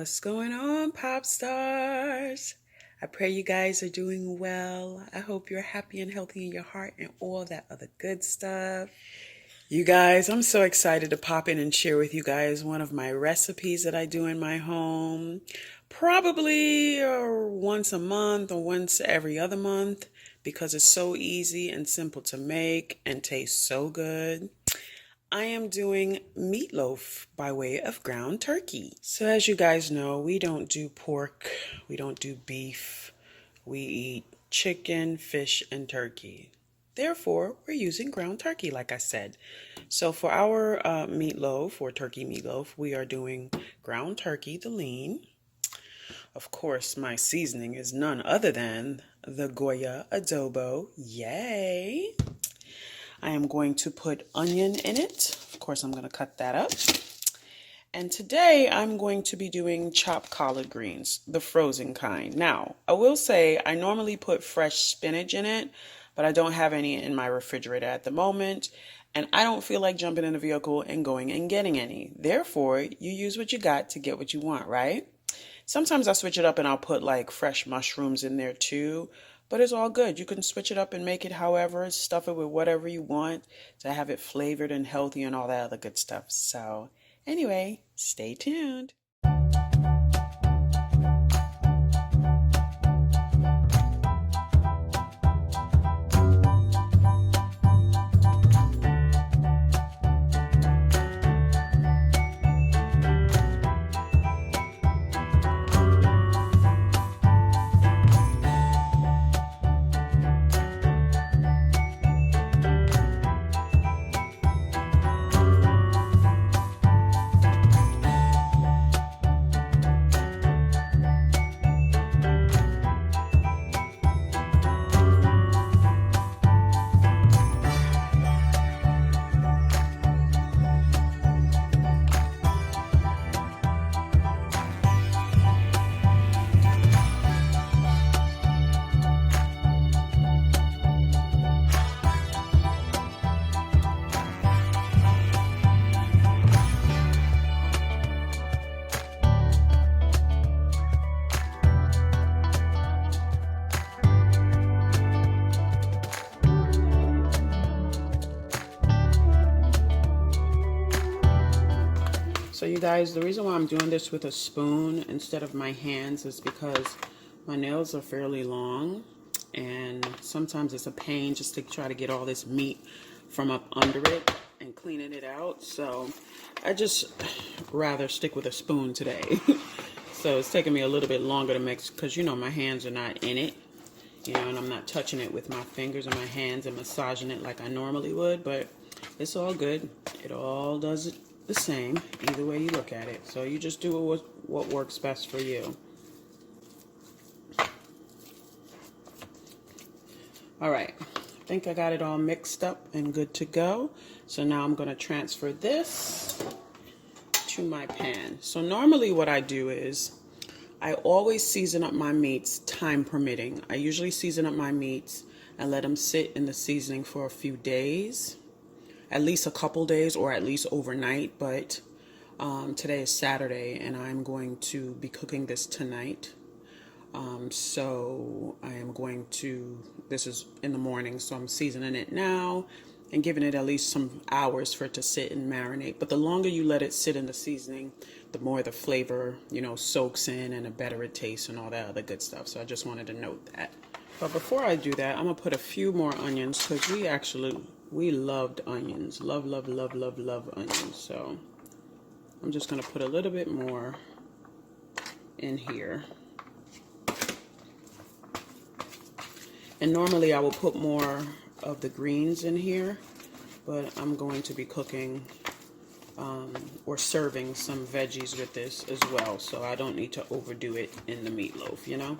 What's going on, pop stars? I pray you guys are doing well. I hope you're happy and healthy in your heart and all that other good stuff. You guys, I'm so excited to pop in and share with you guys one of my recipes that I do in my home. Probably once a month or once every other month because it's so easy and simple to make and tastes so good. I am doing meatloaf by way of ground turkey. So as you guys know, we don't do pork, we don't do beef, we eat chicken, fish, and turkey. Therefore, we're using ground turkey, like I said. So for our meatloaf or turkey meatloaf, we are doing ground turkey, the lean. Of course, my seasoning is none other than the Goya adobo. Yay! I am going to put onion in it. Of course, I'm going to cut that up. And today I'm going to be doing chopped collard greens, the frozen kind. Now, I will say I normally put fresh spinach in it, but I don't have any in my refrigerator at the moment. And I don't feel like jumping in a vehicle and going and getting any. Therefore, you use what you got to get what you want, right? Sometimes I switch it up and I'll put like fresh mushrooms in there too. But it's all good. You can switch it up and make it however, stuff it with whatever you want to have it flavored and healthy and all that other good stuff. So anyway, stay tuned. So you guys, the reason why I'm doing this with a spoon instead of my hands is because my nails are fairly long and sometimes it's a pain just to try to get all this meat from up under it and cleaning it out. So I just rather stick with a spoon today. So it's taking me a little bit longer to mix because you know my hands are not in it, you know, and I'm not touching it with my fingers and my hands and massaging it like I normally would, but it's all good. It all does it the same either way you look at it. So you just do what works best for you. All right, I think I got it all mixed up and good to go. So now I'm going to transfer this to my pan. So normally what I do is I always season up my meats time permitting. I usually season up my meats and let them sit in the seasoning for a few days. At least a couple days or at least overnight, but today is Saturday and I'm going to be cooking this tonight. So I am going to, this is in the morning, so I'm seasoning it now and giving it at least some hours for it to sit and marinate. But the longer you let it sit in the seasoning, the more the flavor, you know, soaks in and the better it tastes and all that other good stuff. So I just wanted to note that. But before I do that, I'm gonna put a few more onions because we loved onions. Love onions. So I'm just gonna put a little bit more in here. And normally I will put more of the greens in here, but I'm going to be cooking or serving some veggies with this as well. So I don't need to overdo it in the meatloaf, you know?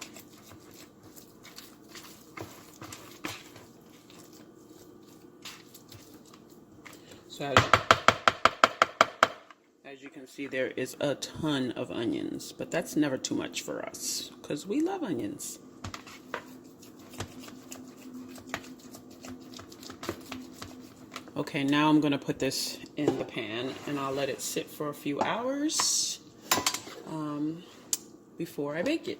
So as you can see, there is a ton of onions, but that's never too much for us because we love onions. Okay, now I'm going to put this in the pan and I'll let it sit for a few hours before I bake it.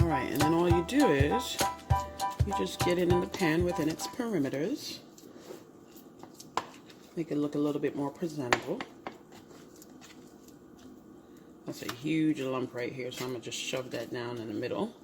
Alright, and then all you do is you just get it in the pan within its perimeters. Make it look a little bit more presentable. That's a huge lump right here, so I'm going to just shove that down in the middle.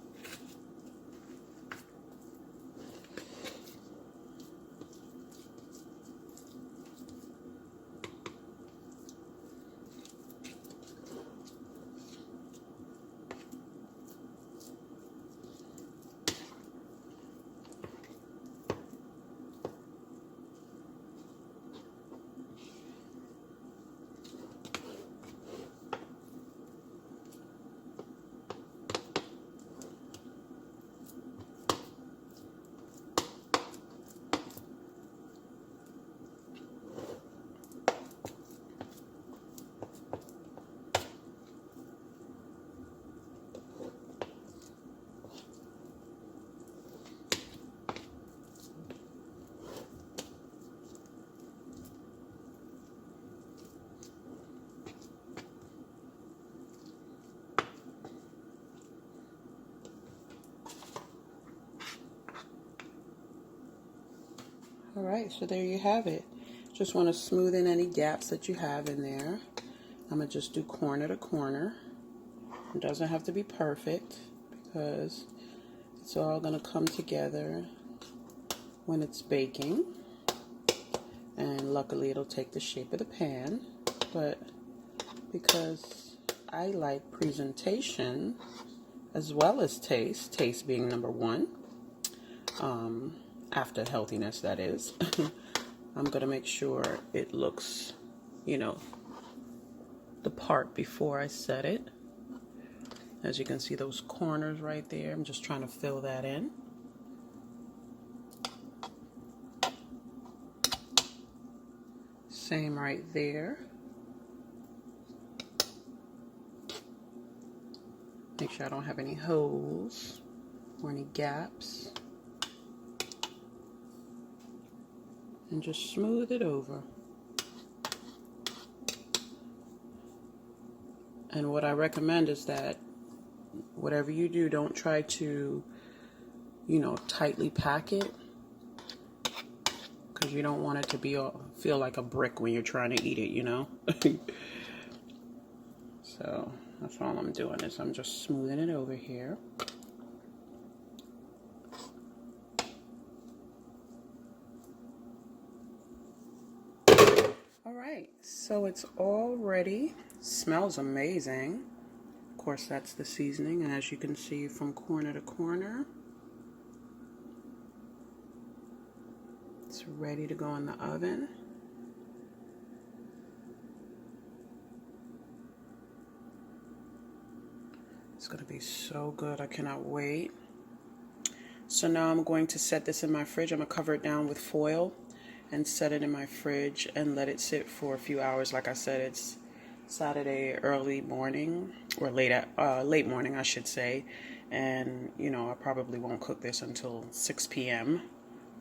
Alright, so there you have it. Just want to smooth in any gaps that you have in there. I'm going to just do corner to corner. It doesn't have to be perfect because it's all going to come together when it's baking. And luckily it'll take the shape of the pan. But because I like presentation as well as taste being number one, after healthiness, that is. I'm going to make sure it looks, you know, the part before I set it. As you can see, those corners right there, I'm just trying to fill that in. Same right there. Make sure I don't have any holes or any gaps. And just smooth it over. And what I recommend is that whatever you do, don't try to, you know, tightly pack it, because you don't want it to be feel like a brick when you're trying to eat it, you know. So that's all I'm doing, is I'm just smoothing it over here. Alright, so it's all ready. Smells amazing. Of course, that's the seasoning, and as you can see from corner to corner, it's ready to go in the oven. It's going to be so good. I cannot wait. So now I'm going to set this in my fridge. I'm going to cover it down with foil and set it in my fridge and let it sit for a few hours. Like I said, it's Saturday early morning, or late morning I should say, and you know, I probably won't cook this until 6 p.m.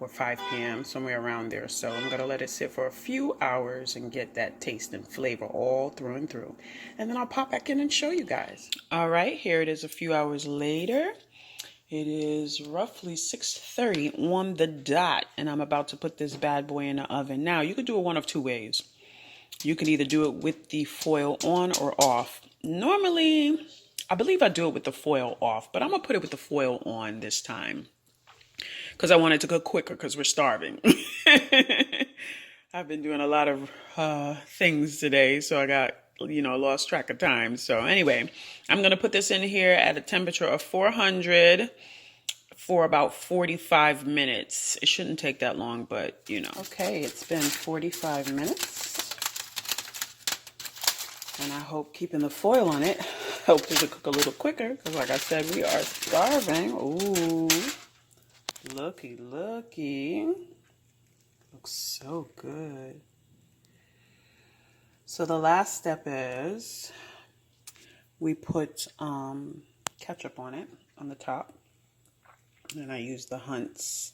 or 5 p.m. somewhere around there. So I'm gonna let it sit for a few hours and get that taste and flavor all through and through, and then I'll pop back in and show you guys. All right, here it is a few hours later. It is roughly 6:30 on the dot, and I'm about to put this bad boy in the oven. Now, you could do it one of two ways. You can either do it with the foil on or off. Normally, I believe I do it with the foil off, but I'm going to put it with the foil on this time, because I want it to cook quicker, because we're starving. I've been doing a lot of things today, so I got, lost track of time. So anyway, I'm going to put this in here at a temperature of 400 for about 45 minutes. It shouldn't take that long, but Okay, it's been 45 minutes. And I hope keeping the foil on it helps it to cook a little quicker, because like I said, we are starving. Ooh, looky, looky. Looks so good. So the last step is we put ketchup on it, on the top. And I use the Hunt's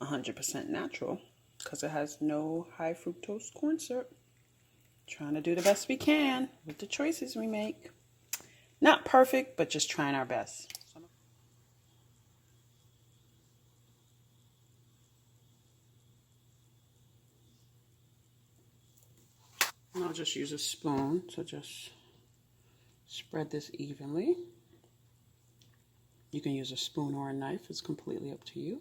100% natural because it has no high fructose corn syrup. Trying to do the best we can with the choices we make. Not perfect, but just trying our best. And I'll just use a spoon to just spread this evenly. You can use a spoon or a knife. It's completely up to you.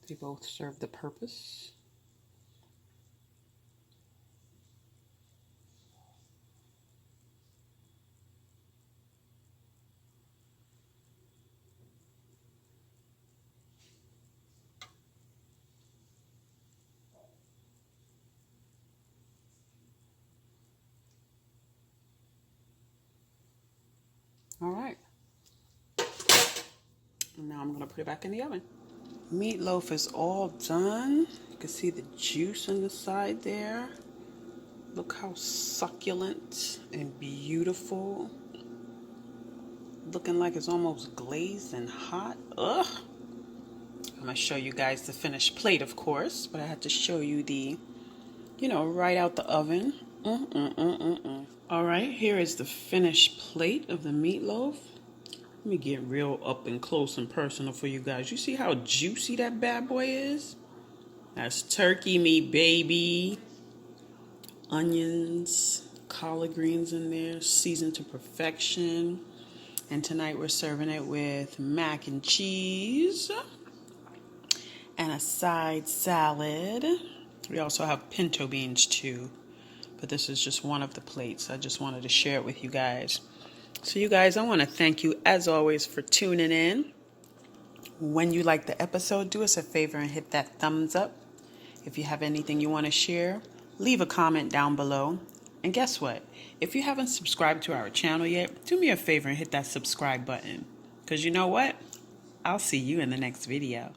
They both serve the purpose. All right. And now I'm going to put it back in the oven. Meatloaf is all done. You can see the juice on the side there. Look how succulent and beautiful. Looking like it's almost glazed and hot. Ugh. I'm going to show you guys the finished plate, of course, but I had to show you the, right out the oven. All right, here is the finished plate of the meatloaf. Let me get real up and close and personal for you guys. You see how juicy that bad boy is? That's turkey meat, baby. Onions, collard greens in there, seasoned to perfection. And tonight we're serving it with mac and cheese and a side salad. We also have pinto beans too, but this is just one of the plates. I just wanted to share it with you guys. So you guys, I want to thank you as always for tuning in. When you like the episode, do us a favor and hit that thumbs up. If you have anything you want to share, leave a comment down below. And guess what? If you haven't subscribed to our channel yet, do me a favor and hit that subscribe button. Because you know what? I'll see you in the next video.